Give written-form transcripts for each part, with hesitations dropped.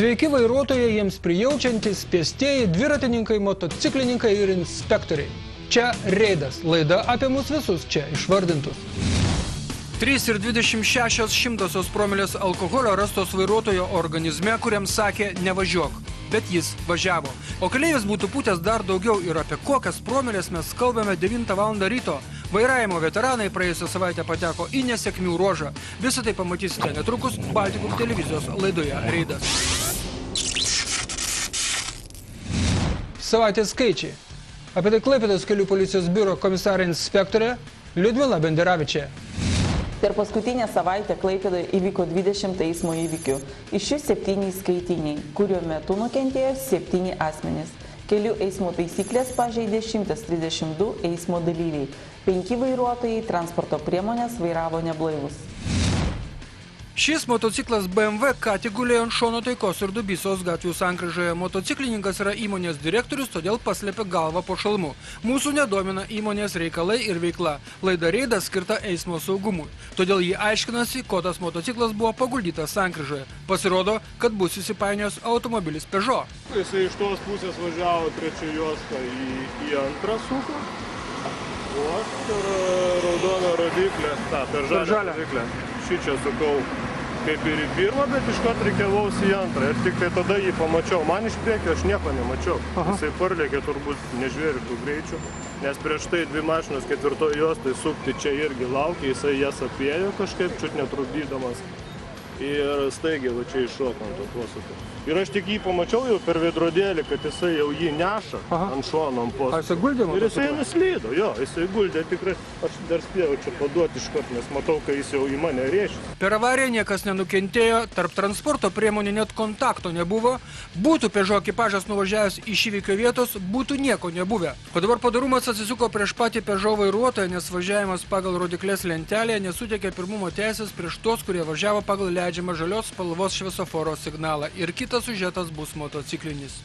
Sveiki vairuotojai, jiems prijaučiantys pėstieji, dviratininkai, motociklininkai ir inspektoriai. Čia reidas, laida apie mus visus čia išvardintus. 3,26 promilės alkoholio rastos vairuotojo organizme, kuriam sakė nevažiuok, bet jis važiavo. O keleivis būtų pūtęs dar daugiau ir apie kokias promilės mes kalbame 9 val. Ryto. Vairavimo veteranai praėjusią savaitę pateko į nesėkmių ruožą. Visą tai pamatysite netrukus Baltikum televizijos laidoje Reidas. Savaitės skaičiai. Apie tai Klaipėdos kelių policijos biuro komisarė inspektorė Liudmila Benderavičė. Per paskutinę savaitę Klaipėdoje įvyko 20 eismo įvykių. Iš jų 7 įskaitiniai, kurio metu nukentėjo 7 asmenys. Kelių eismo taisyklės pažeidė 132 eismo dalyviai. 5 vairuotojai transporto priemonės vairavo neblaivus. Šis motociklas BMW ką tik gulėjo ant šono Taikos ir Dubysos gatvių sankryžoje. Motociklininkas yra įmonės direktorius, todėl paslėpė galvą po šalmu. Mūsų nedomina įmonės reikalai ir veikla. Laida Reidas skirta eismo saugumui. Todėl jį aiškinasi, ko tas motociklas buvo paguldytas sankryžoje. Pasirodo, kad bus įsipainiojęs automobilis Peugeot. Jisai iš tos pusės važiavo trečią juostą į antrą suką. O aš per raudoną rodiklę, per žalią rodiklę. Šičia sukau kaip ir į pirmą, bet iškart reikiavausi į antrą. Ir tik tai tada jį pamačiau. Man iš priekio aš nieko nemačiau. Jisai parlėkė turbūt nežvėritų greičių, nes prieš tai 2 mašinos 4 juostai sukti čia irgi laukė, jisai jas apėjo kažkaip, čiut netrukdydamas. Ir staigiai va čia iššoko ant to posūkio. Ir aš tik jį pamačiau jau per veidrodėlį, kad jisai jau jį neša ant šono ant posūkio. Jisai guldė motociklą? Ir jisai nuslydo, jo, jisai guldė tikrai. Aš dar spėjau čia paduoti iškart, nes matau, kad jis jau į mane rėšis. Per avariją niekas nenukentėjo, tarp transporto priemonių net kontakto nebuvo. Būtų Peugeot ekipažas nuvažiavęs iš įvykio vietos, būtų nieko nebuvę. O dabar padarumas atsisuko prieš patį Peugeot vairuotoją, nes važiavimas pagal rodiklės lentelėje nesuteikė pirmumo teisės prieš tos, kurie važiavo pagal leidžiamą žalios spalvos šviesoforo signalą. Ir kitas siužetas bus motociklinis.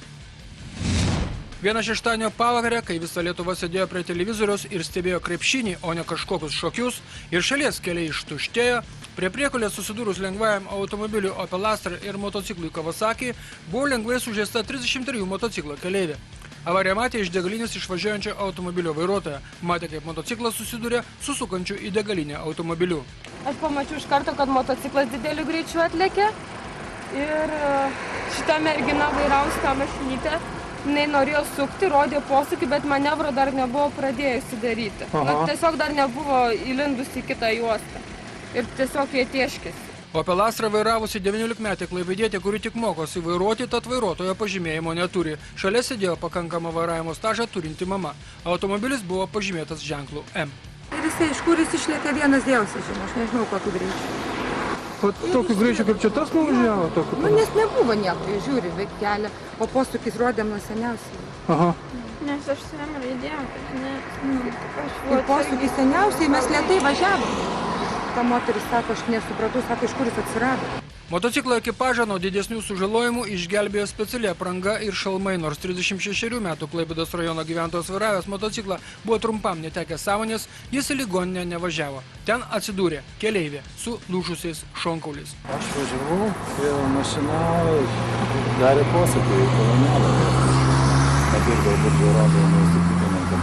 Vieną šeštadienio pavakarę, kai visa Lietuva sėdėjo prie televizoriaus ir stebėjo krepšinį, o ne kažkokius šokius, ir šalies keliai ištuštėjo, prie priekulės susidūrus lengvajam automobiliui Opel Astra ir motociklui Kawasaki buvo lengvai sužeista 33 motociklo keleivė. Avariją matė iš degalinės išvažiuojančio automobilio vairuotoją. Matė, kaip motociklas susidūrė su sukančiu į degalinę automobiliu. Aš pamačiau iš karto, kad motociklas dideliu greičiu atlėkė. Ir šita mergina vairavo tą mašinytę. Jinai norėjo sukti, rodė posūkį, bet manevro dar nebuvo pradėjusi daryti. Tiesiog dar nebuvo įlindusi į kitą juostą. Ir tiesiog jie tieškėsi. Opel Astra vairavusi 19-metė klaipėdietė, kuri tik mokosi vairuoti, tad vairuotojo pažymėjimo neturi. Šalia sėdėjo pakankamą vairavimo stažą turinti mama. Automobilis buvo pažymėtas ženklu M. Ir jisai iš kur jis išlėkė, vienas dievas žino, aš nežinau, kokiu greičiu. O tokiu greičiu kaip čia tas nuvažiavo? Nes nebuvo nieko, žiūri, bet kelią, o posūkis rodėm nuo seniausiai. Nes aš su jam raidėjau, kad ne. Ir posūkis seniausiai, mes lėtai važiavom. Ta moteris sako, aš nesupratau, sako, iš kur jis atsirado. Motociklo ekipažą nuo didesnių sužalojimų išgelbėjo speciali apranga ir šalmai, nors 36 metų Klaipėdos rajono gyventojas vairavęs motociklą buvo trumpam netekęs sąmonės, jis į ligoninę nevažiavo. Ten atsidūrė keleivė su lūžusiais šonkauliais. Aš važiavau ir mašina darė posūkį į kolonėlę. Matyt, galbūt vairuotojo neįsitikinant, kad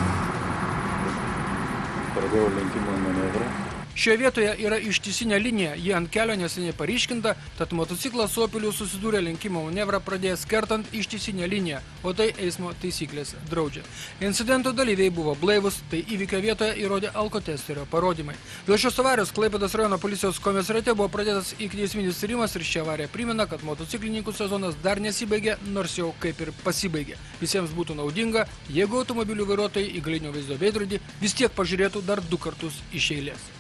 pradėjau lenkimo manevrą. Šioje vietoje yra ištisinė linija, ji ant kelio neseniai paryškinta, tad motociklas su Opeliu susidūrė lenkimo manevrą pradėjęs kertant ištisinę liniją, o tai eismo taisyklės draudžia. Incidento dalyviai buvo blaivus, tai įvykio vietoje įrodė alkotesterio parodymai. Dėl šios avarijos Klaipėdos rajono policijos komisariate buvo pradėtas ikiteisminis tyrimas ir ši avarija primena, kad motociklininkų sezonas dar nesibaigė, nors jau kaip ir pasibaigė. Visiems būtų naudinga, jeigu automobilių vairuotojai į galinio vaizdo veidrodį vis tiek pažiūrėtų dar 2 kartus iš eilės.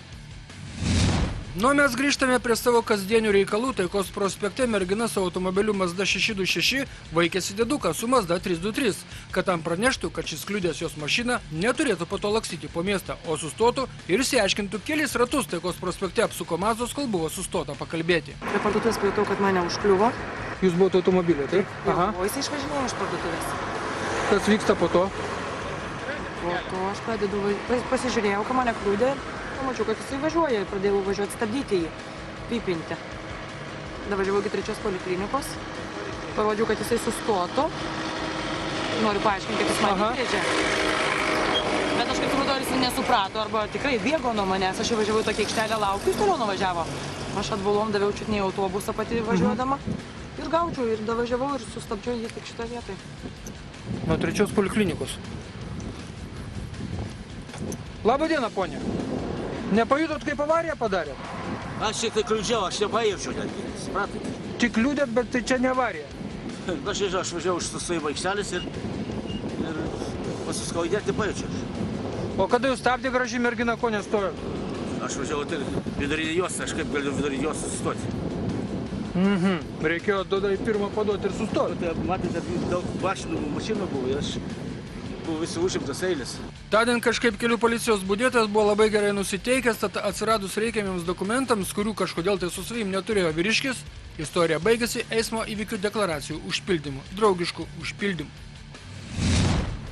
Mes grįžtame prie savo kasdienių reikalų. Taikos prospekte mergina su automobiliu Mazda 626 vaikėsi dėduką su Mazda 323, kad tam praneštų, kad šis kliudęs jos mašiną neturėtų po to lakstyti po miestą, o sustotų ir išsiaiškintų kelis ratus. Taikos prospekte apsuko Mazdos, kol buvo sustota pakalbėti. Prie parduotuvės pajutau, kad mane užkliuvo. Jūs buvote automobilė, taip? O jis išvažiavo iš parduotuvės. Kas vyksta po to? Po to aš pasižiūrėjau, ką mane kliudė. Pamačiau, kad jisai važiuoja ir pradėjau važiuoti stabdyti jį, pypinti. Davažiavau iki 3 poliklinikos. parodžiau, kad jisai sustotų. Noriu paaiškinti, kad jis mane įrėžė. Bet aš kaip supratau, jis nesuprato, arba tikrai bėgo nuo manęs. Aš įvažiavau į tokią aikštelę, laukiu, jis toliau nuvažiavo. Aš atbulom, daviau čiutnį autobusą pati važiuodama. Ir gaučiau, ir davažiavau, ir sustabdžiau jį tik šitą vietą. Nuo 3 poliklinikos. Labą dieną, ponė. Nepajutot, kaip avariją padarėt? Aš šiek tiek kliudžiau, aš nepajaučiau netgi, supratate? Tik kliudėt, bet tai čia ne avarija. Aš važiavau iš sustojimo aikštelės ir pasiskau įdėti pajaučiau. O kada jūs stabdė graži mergina, ko nestojot? Aš važiavau tai vidurį jos, aš kaip galiu vidurį jos sustoti. Reikėjo tada į pirmą paduoti ir sustoti. Matėte, daug mašinų buvo ir aš buvau visi užimtas eilės. Tądien kažkaip kelių policijos budėtojas buvo labai gerai nusiteikęs, tad atsiradus reikiamiems dokumentams, kurių kažkodėl tai su savim neturėjo vyriškis, istorija baigėsi eismo įvykių deklaracijų užpildymu, draugiškų užpildymų.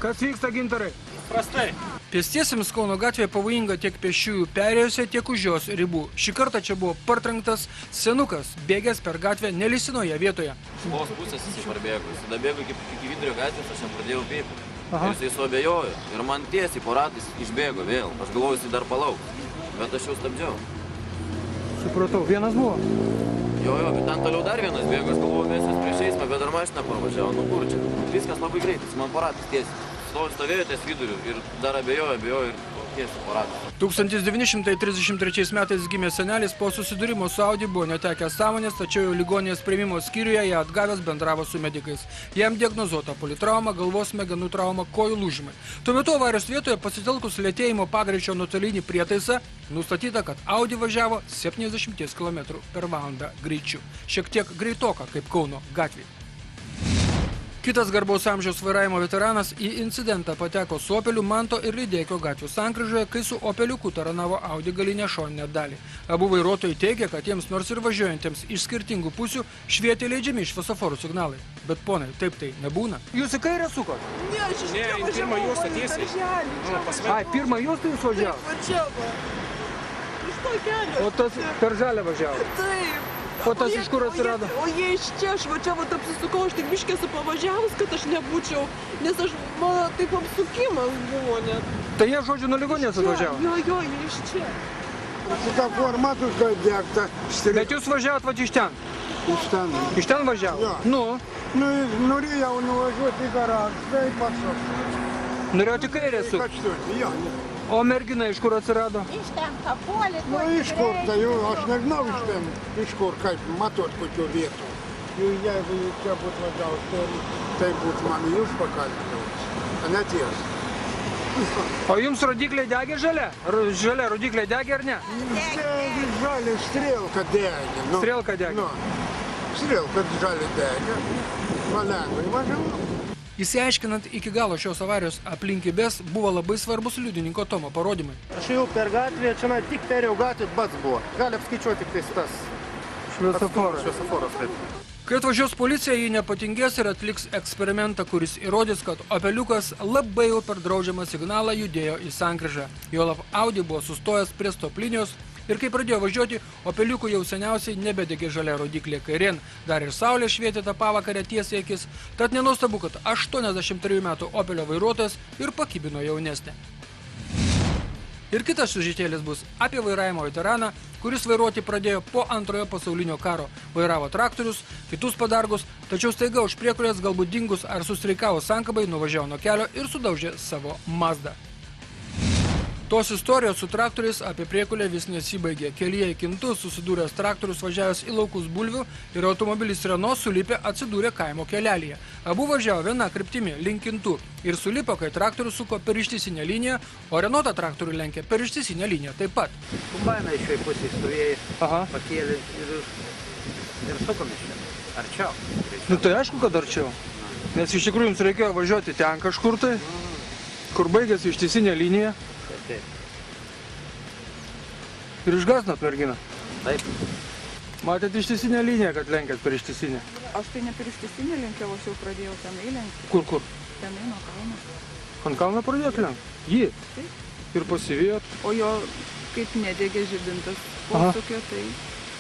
Kas vyksta, gintarai? Prastai. Pėstiesiems Kauno gatvėje pavojinga tiek pėsčiųjų perėjose, tiek už jos ribų. Šį kartą čia buvo partrenktas senukas, bėgęs per gatvę nelysinoje vietoje. Iš tos pusės jis parbėgo. Jis dabėgo iki vidurio gatvės, aš jam pradėjau pėti. Jisai suabejojo ir man tiesiai po ratais išbėgo vėl. Aš galvoju, jisai dar palauks, bet aš jau stabdžiau. Supratau, vienas buvo? Jo, bet ten toliau dar vienas bėgo. Aš galvoju, mes prieš eismą, bet dar mašiną parvažiavo. Nu kur čia? Viskas labai greitai, man po ratais tiesiai. Stovėjo ties viduriu ir dar abejojo ir tiesiai po ratais. 1933 metais gimė senelis, po susidūrimo su Audi buvo netekęs sąmonės, tačiau jau ligoninės priėmimo skyriuje ją atgavęs bendravo su medikais. Jam diagnozuota politrauma, galvos smegenų trauma, kojų lūžimai. Tuo metu avarijos vietoje pasitelkus lėtėjimo pagreičio nuotolinį prietaisą, nustatyta, kad Audi važiavo 70 km/h greičiu. Šiek tiek greitoka kaip Kauno gatvėje. Kitas garbaus amžiaus vairavimo veteranas į incidentą pateko su Opeliu Manto ir Lydeikio gatvių sankryžoje, kai su Opeliuku taranavo Audi galinę šoninę dalį. Abu vairuotojai teigia, kad jiems nors ir važiuojantiems iš skirtingų pusių švietė leidžiami šviesoforų signalai. Bet ponai, taip tai nebūna. Jūs į kairę sukot? Ne, į pirmą juostą tiesiai. Ai, pirmą juostą jūs važiavo? Važiavo. Iš to kelio. O tas per žalią važiavo? Taip. O tas iš kur atsirado? O jie iš čia, aš važiavau, apsisukau, aš tik biškį esu pavažiavus, kad aš nebūčiau, nes man taip apsukimas buvo net. Tai jie, žodžiu, nuo ligoninės atvažiavo? Jo, jie iš čia. Šitą formą tu degta. Bet jūs važiavot va iš ten? Iš ten. Iš ten važiavo? Jo. Nu? Norėjau nuvažiuoti į garažą, tai pasuk. Norėjot į kairę sukti? Kačtuoti, jo. O mergina iš kur atsirado? Iš ten kapuolė. Nu, iš kur, tai jau, aš nežinau iš ten, iš kur, kaip matot kokių vietų. Jeigu čia būtų važiavus, tai būtų man jūs pakalbinaus, o ne ties. O jums rodiklė degė žalia? Žalia rodiklė degė ar ne? Degė žalia, strėlka degė. Strėlka degė? Strėlka žalia degė, valengvai važiavau. Įsiaiškinant iki galo šios avarijos aplinkybės buvo labai svarbus liudininko Tomo parodymai. Aš jau per gatvę, čia tik perėjau gatvę, bats buvo. Gali apskaičiuoti tik tas šviesoforas. Kai atvažiuos policija, jį nepatingės ir atliks eksperimentą, kuris įrodys, kad Opeliukas labai jau per draudžiamą signalą judėjo į sankryžą. Juolab Audi buvo sustojęs prie stop linijos ir kai pradėjo važiuoti, Opeliukų jau seniausiai nebedegė žalia rodiklė kairėn, dar ir saulė švietė tą pavakarę tiesiai akis, tad nenuostabu, kad 83 metų Opelio vairuotojas ir pakibino jaunesnę. Ir kitas siužetėlis bus apie vairavimo veteraną, kuris vairuoti pradėjo po Antrojo pasaulinio karo. Vairavo traktorius, kitus padargus, tačiau staiga už priekulės galbūt dingus ar sustreikavo sankabai, nuvažiavo nuo kelio ir sudaužė savo Mazdą. Tos istorijos su traktoriais apie priekulę vis nesibaigė. Kelyje į Kintus susidūręs traktorius važiavęs į laukus bulvių ir automobilis Renault sulipę atsidūrė kaimo kelelyje. Abu važiavo viena kryptimi link Kintų ir sulipo, kai traktorius suko per ištisinę liniją, o Renault tą traktorių lenkė per ištisinę liniją taip pat. Kombainą iš šioj pusės stovėjai, pakėlė ir sukomės čia. Arčiau. Nu tai aišku, kad arčiau. Nes iš tikrųjų jums reikėjo važiuoti ten kažkur tai, kur baigėsi ištisinė linija. Ir išgąsdinot merginą? Taip. Matėt ištisinę liniją, kad lenkėt per ištisinę? Aš tai ne per ištisinę lenkiau, aš jau pradėjau tenai lenkti. Kur? Tenai nuo kalno. Ant kalno pradėjot lenkti? Jį? Taip. Ir pasivijot? O jo kaip nedegė žibintas posūkio, tai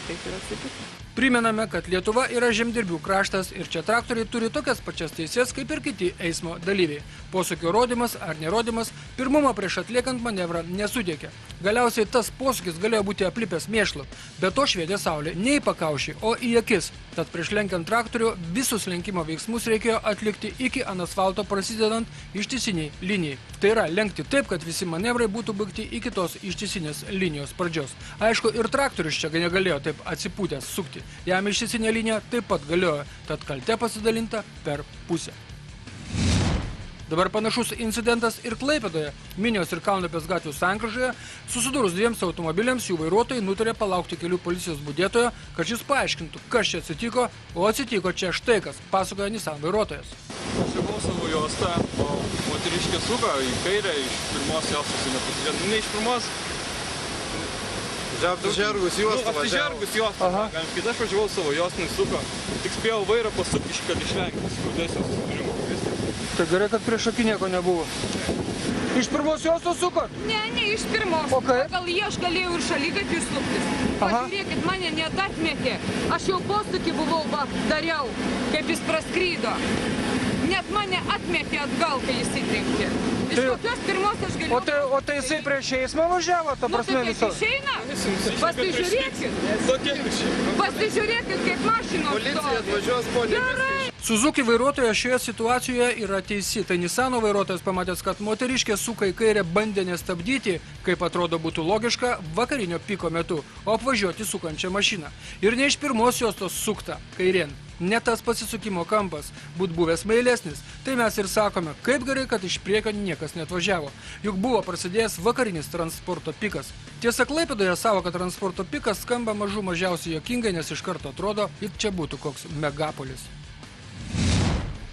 taip ir atsitiko. Primename, kad Lietuva yra žemdirbių kraštas ir čia traktoriai turi tokias pačias teises kaip ir kiti eismo dalyviai. Posūkio rodymas ar nerodymas pirmumo prieš atliekant manevrą nesuteikia. Galiausiai tas posūkis galėjo būti aplipęs mėšlu, bet to švietė saulė ne į pakaušį, o į akis. Tad prieš lenkiant traktorių visus lenkimo veiksmus reikėjo atlikti iki ant asfalto prasidedant ištisiniai linijai. Tai yra lenkti taip, kad visi manevrai būtų baigti iki tos ištisinės linijos pradžios. Aišku, ir traktorius čia negalėjo taip atsipūtęs sukti. Jam ištisinė linija taip pat galiojo, tad kaltė pasidalinta per pusę. Dabar panašus incidentas ir Klaipėdoje. Minios ir Kalnupės gatvių sankryžoje susidūrus dviems automobiliams jų vairuotojai nutarė palaukti kelių policijos budėtojo, kad šis paaiškintų, kas čia atsitiko, o atsitiko čia štai kas, pasakoja Nissan vairuotojas. Važiavau savo juostą, o moteriškė suka į kairę iš pirmos juostos į nepasižiūrėt. Ne iš pirmos. Apsižergus juostą važiavau. Apsižergus juostą. Kai aš važiavau savo juostą, suka. Tik spėjau vairą pasukti, kad išvengti skaudesio susidūrimo. Tai gerai, kad prieš akį nieko nebuvo. Iš pirmos juostos sukot? Ne, iš pirmos. O kaip? Gal aš galėjau ir šaligatvį suktis. Pažiūrėkit, mane net atmetė. Aš jau posūkį buvau, dariau, kaip jis praskrydo. Net mane atmetė atgal, kai jis įtrenkė. Iš kokios pirmos aš galėjau... O tai jisai prieš eismą važiavo, ta prasme viso? Nu, tai kaip išeina? Pasižiūrėkit, kaip mašinos Policija atvažiuos po Gerai. Suzuki vairuotojas šioje situacijoje yra teisi. Tai Nisano vairuotojas pamatęs, kad moteriškė suka į kairę bandė nestabdyti, kaip atrodo būtų logiška, vakarinio piko metu, o apvažiuoti sukančią mašiną. Ir ne iš pirmos juostos sukta kairien. Ne tas pasisukimo kampas, būt buvęs meilesnis. Tai mes ir sakome, kaip gerai, kad iš priekio niekas neatvažiavo. Juk buvo prasidėjęs vakarinis transporto pikas. Tiesa, Klaipėdoje savoka transporto pikas skamba mažų mažiausiai juokingai, nes iš karto atrodo, it čia būtų koks megapolis.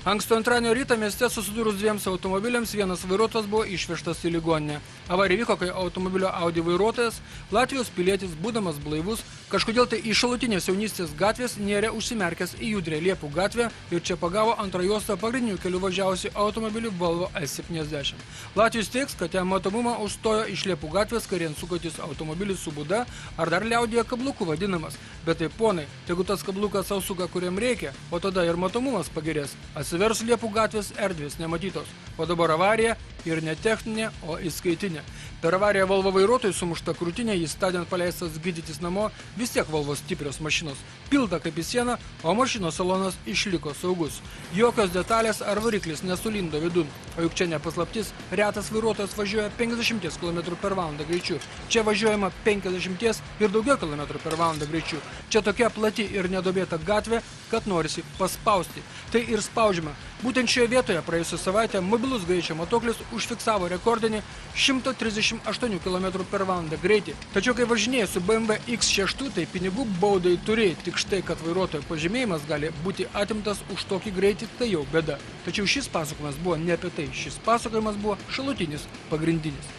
Ankstų antradienio rytą mieste susidūrus dviems automobiliams, vienas vairuotojas buvo išvežtas į ligoninę. Avarija vyko, kai automobilio Audi vairuotojas, Latvijos pilietis, būdamas blaivus, kažkodėl tai iš šalutinės jaunystės gatvės nėrė užsimerkęs į judrę Liepų gatvę ir čia pagavo antrą juostą pagrindinių kelių važiavusi automobilį Volvo S70. Latvijos teiks, kad jam matomumą užstojo iš Liepų gatvės kairien sukantis automobilis su būda ar dar liaudyje kabluku vadinamas. Bet tai ponai, tegu tas kablukas sau suka, kuriam reikia, o tada ir matomumas pagerės. Atsivers Liepų gatvės erdvės nematytos, o dabar avarija ir ne techninė, o įskaitinė. Per avariją Volvo vairuotojui sumušta krūtinė, jis tądien paleistas gydytis namo, vis tiek Volvo stiprios mašinos. Pilta kaip į sieną, o mašinos salonas išliko saugus. Jokios detalės ar variklis nesulindo vidun, o juk čia nepaslaptis, retas vairuotojas važiuoja 50 km/h greičiu. Čia važiuojama 50 ir daugiau km/h greičiu. Čia tokia plati ir nedobėta gatvė, kad norisi paspausti. Tai ir spaudžiama. Būtent šioje vietoje praėjusią savaitę mobilus greičio matuoklis užfiksavo rekordinį 138 km/h greitį. Tačiau kai važinėjai su BMW X6, tai pinigų baudai turėjai. Tik štai, kad vairuotojo pažymėjimas gali būti atimtas už tokį greitį, tai jau bėda. Tačiau šis pasakojimas buvo ne apie tai. Šis pasakojimas buvo šalutinis, pagrindinis.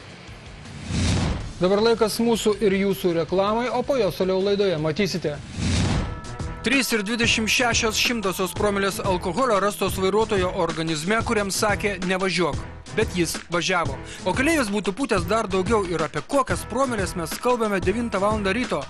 Dabar laikas mūsų ir jūsų reklamai, o po jos toliau laidoje matysite. 3,26 promilės alkoholio rastos vairuotojo organizme, kuriam sakė nevažiuok. Bet jis važiavo. O keleivis būtų pūtęs dar daugiau ir apie kokias promilės mes kalbame 9 val. Ryto.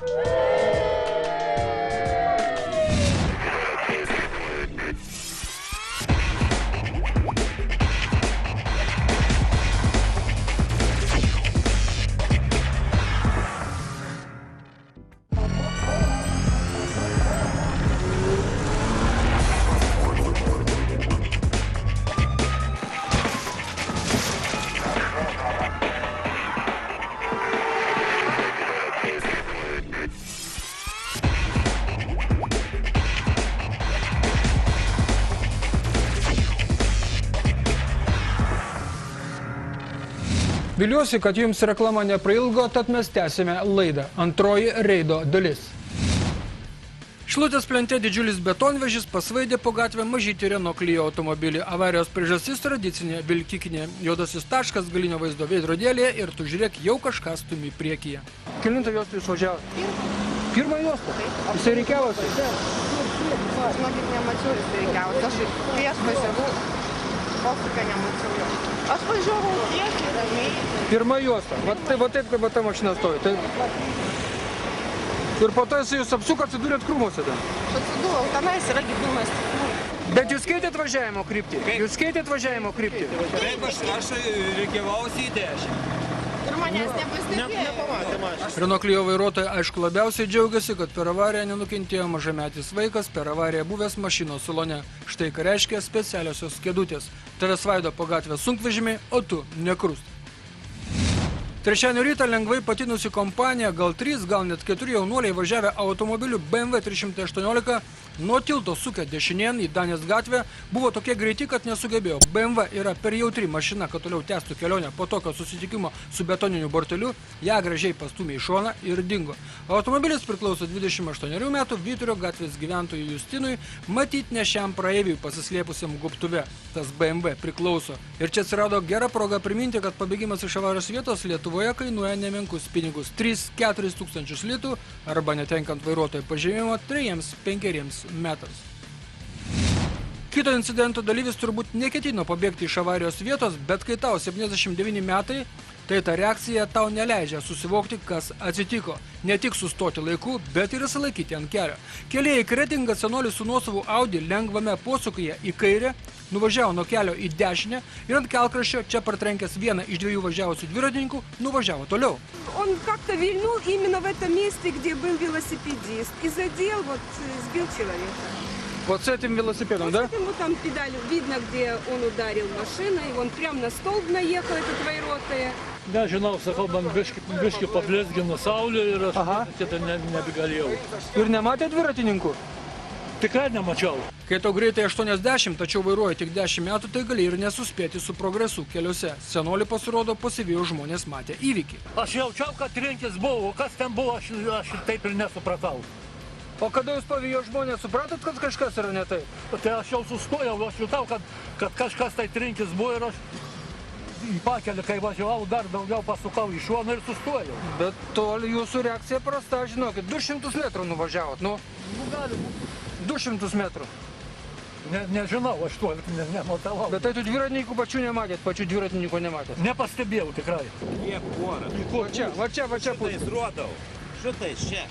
Viliuosi, kad jums reklama neprailgo, tad mes tęsime laidą. Antroji reido dalis. Šilutės plente didžiulis betonvežis pasvaidė po gatvę mažytį Renault Clio automobilį. Avarijos priežastis tradicinė vilkikinė. Juodasis taškas galinio vaizdo veidrodėlėje ir tu žiūrėk, jau kažką stumi priekyje. Kelintą juostą jūs važiavote? Pirmą juostą? Jisai reikiavosi? Aš žinokit nemačiau, jisai reikiavosi. Aš prieš važiavau, posūkio nemačiau jo. Aš važiavau priekį ramiai. Pirma juosta. Va taip, kaip ta mašina stovi. Ir po to jis jūs apsuko, atsidūrėt krūmuose ten. Atsidūriau, tenais yra gyvūnas. Bet jūs keitėt važiavimo kryptį? Jūs keitėt važiavimo kryptį? Taip, aš reikiavausi į 10. Ir manęs nepastebėjo. Renault Clio vairuotojai aišku labiausiai džiaugiasi, kad per avariją nenukentėjo mažametis vaikas, per avariją buvęs mašinos salone. Štai ką reiškia specialiosios kėdutės. Tave svaido po gatvę sunkvežimiai, o tu nekrust. Trečiadienio rytą lengvai patinusi kompanija, gal 3, gal net 4 jaunuoliai važiavę automobiliu BMW 318 nuo tilto sukę dešinėn į Danės gatvę buvo tokie greiti, kad nesugebėjo. BMW yra per jautri mašina, kad toliau tęstų kelionę po tokio susitikimo su betoniniu borteliu, ją gražiai pastūmė į šoną ir dingo. Automobilis priklauso 28 metų Vyturio gatvės gyventojui Justinui, matyt ne šiam praeiviui pasislėpusiam gubtuve. Tas BMW priklauso. Ir čia atsirado gera proga priminti, kad pabėgimas iš avarijos vietos Lietuvoje kainuoja nemenkus pinigus 3-4 tūkstančius litų arba netenkant vairuotojo pažymėjimo 3-5 metams. Kito incidento dalyvis turbūt neketino pabėgti iš avarijos vietos, bet kai tau 79 metai, tai ta reakcija tau neleidžia susivokti, kas atsitiko. Ne tik sustoti laiku, bet ir įsilaikyti ant kelio. Kelyje į Kretingą senolis su nuosavu Audi lengvame posūkyje į kairę nuvažiavo nuo kelio į dešinę ir ant kelkraščio čia partrenkęs vieną iš 2 važiavusių dviratininkų nuvažiavo toliau. Он как-то вильнул именно в этом месте, где был велосипедист, и задел, сбил человека. Вот с этим велосипедом, да? Вот с этим вот там педаль, видно, где он ударил машиной, он прям на столб наехал, этот vairuotojas. Nežinau, sakau, man biški pablizgino saulė ir aš nebegalėjau. Ir nematė dviratininkų? Tikrai nemačiau. Kai tau greitai 80, tačiau vairuoja tik 10 metų, tai gali ir nesuspėti su progresu keliuose. Senolį pasirodo pasivijo žmonės matė įvykį. Aš jaučiau, kad rinkis buvo, kas ten buvo, aš taip ir nesupratau. O kada jūs pavijo žmonės, supratot, kad kažkas yra ne taip? Tai aš jau sustojau, aš jutau, kad kažkas tai rinkis buvo ir aš į pakelį, kai važiavau, dar daugiau pasukau į šoną ir sustojau. Bet toli jūsų reakcija prasta, žinokit, 200 metrų nuvažiavot, nu? Gali būti. 200 metrų. Nežinau, aš to nematavau. Bet tai tu dviratininkų pačių dviratininkų nematėt? Nepastebėjau tikrai. Kiek porą? Va čia. Šitais rodau. Šitais čia.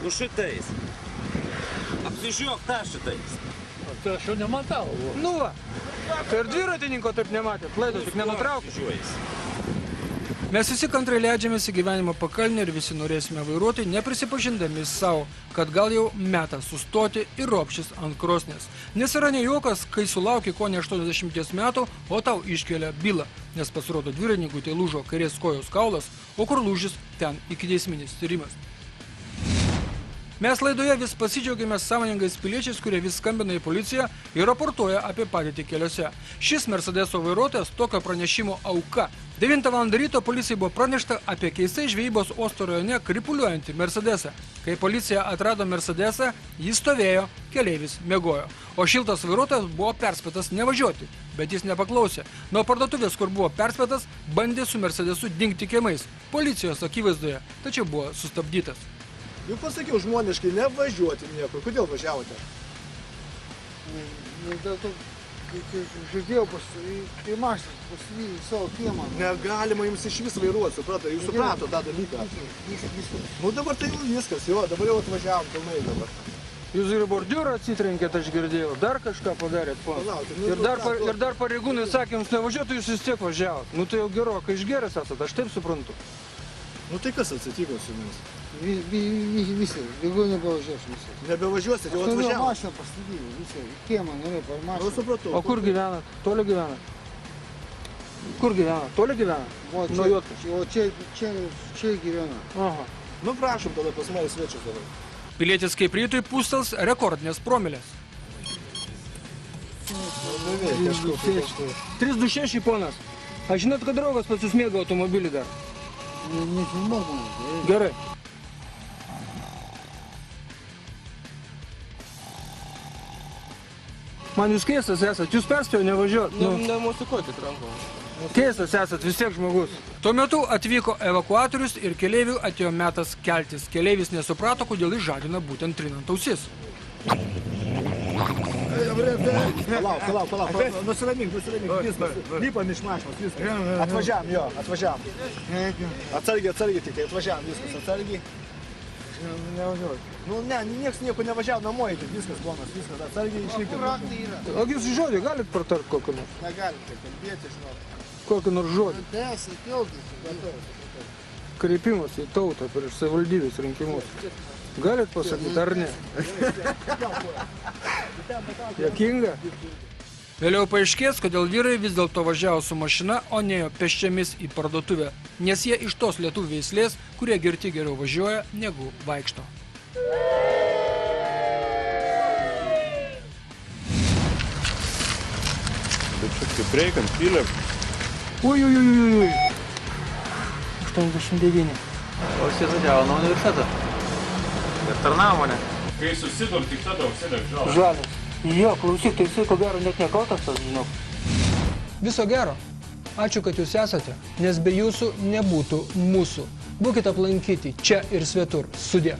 Nu šitais. Apsižiūrėk tą šitais. Tai aš jau nematau. Nu va. Tai ir dviratininko taip nematėt. Laido tik nenutraukit. Mes visi kantrai leidžiamės į gyvenimo pakalnį ir visi norėsime vairuoti, neprisipažindami savo, kad gal jau metas sustoti ir ropštis ant krosnės. Nes yra ne juokas, kai sulauki ko ne 80 metų, o tau iškelia bylą, nes pasirodo dviratininkui tai lūžo kairės kojos kaulas, o kur lūžis, ten ikiteisminis tyrimas. Mes laidoje vis pasidžiaugiamės sąmoningais piliečiais, kurie vis skambina į policiją ir raportuoja apie padėtį keliuose. Šis Mercedeso vairuotojas tokio pranešimo auka. 9 val. Ryto policijai buvo pranešta apie keistai žvejybos uosto rajone kripuliuojantį Mercedesą. Kai policija atrado Mercedesą, jis stovėjo, keleivis miegojo. O šiltas vairuotojas buvo perspėtas nevažiuoti, bet jis nepaklausė. Nuo parduotuvės, kur buvo perspėtas, bandė su Mercedesu dingti kiemais. Policijos akivaizdoje, tačiau buvo sustabdytas. Jau pasakiau žmoniškai, nevažiuoti niekur. Kodėl važiavote? Dėl to, kai žiūrėjau į mašiną, pasivijau į savo kiemą. Negalima jums iš vis vairuoti, suprato? Jūs suprato tą dalyką. Nu dabar tai jau viskas, jo, dabar jau atvažiavom pilnai dabar. Jūs ir bordiūrą atsitrenkėt, aš girdėjau, dar kažką padarėt, pana. Ir dar pareigūnai sakė, jums nevažiuotų, jūs vis tiek važiavot. Nu tai jau gerokai išgėręs esat, aš taip suprantu. Nu tai kas atsitiko su jumis? Visi, daugiau nebevažiuosiu visi. Nebevažiuosit, jau atvažiavo? Aš mašiną pastatydėjau, visi, į kiemą norėjau per mašiną. Nu supratau. O kur gyvenat? Toli gyvenat? Kur gyvenat? Toli gyvenat? Nuo Juodkos. O čia gyvena. Aha. Nu prašom tada pas mane svečius dabar. Pilietis kaip rytui pūstels rekordinės promilės. 326 ponas. Aš žinot, kad draugas pas jūs mėgo automobilį dar? Nefilmuok man. Gerai. Man jūs keistas esat, jūs perspėjo nevažiuot. Nemusikuokit rankom. Keistas esat, vis tiek žmogus. Tuo metu atvyko evakuatorius ir keleivių atėjo metas keltis. Keleivis nesuprato, kodėl jis žadina būtent trinant ausis. Palauk, nusiramink, viskas. Lipam iš mašinos, viskas. Atvažiavam, jo, atvažiavam. Atsargiai tik, atvažiavam, viskas, atsargiai. Nevažiuoju. Nu, ne, nieks nieko nevažiavo namo, viskas ponas, viskas, atsargiai išlikti. Аккуратный, Ира. O jūs žodį galit partart kokį nors? Нагалите, kalbėti žinot. Kokį nors žodį? Tęsia, kildys. Kreipimas į tautą prieš savivaldybės rinkimus. Galit pasakyti ar ne? Jokinga? Vėliau paaiškės, kodėl vyrai vis dėlto važiavo su mašina, o nėjo pėsčiomis į parduotuvę, nes jie iš tos lietuvių veislės, kurie girti geriau važiuoja, negu vaikšto. Tai čia kaip reikiant, pylėm. Ui. 89. O jis važiavo nuo universiteto. Ir tarnavo mane. Kai susidur, tik tada užsidėk žalą. Žalias. Jo, klausyk, tai jisai ko gero net nekaltas tas, žinok. Viso gero. Ačiū, kad jūs esate, nes be jūsų nebūtų mūsų. Būkite aplankyti čia ir svetur. Sudie.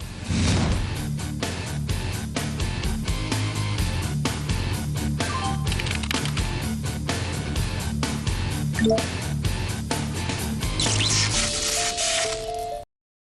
Yeah.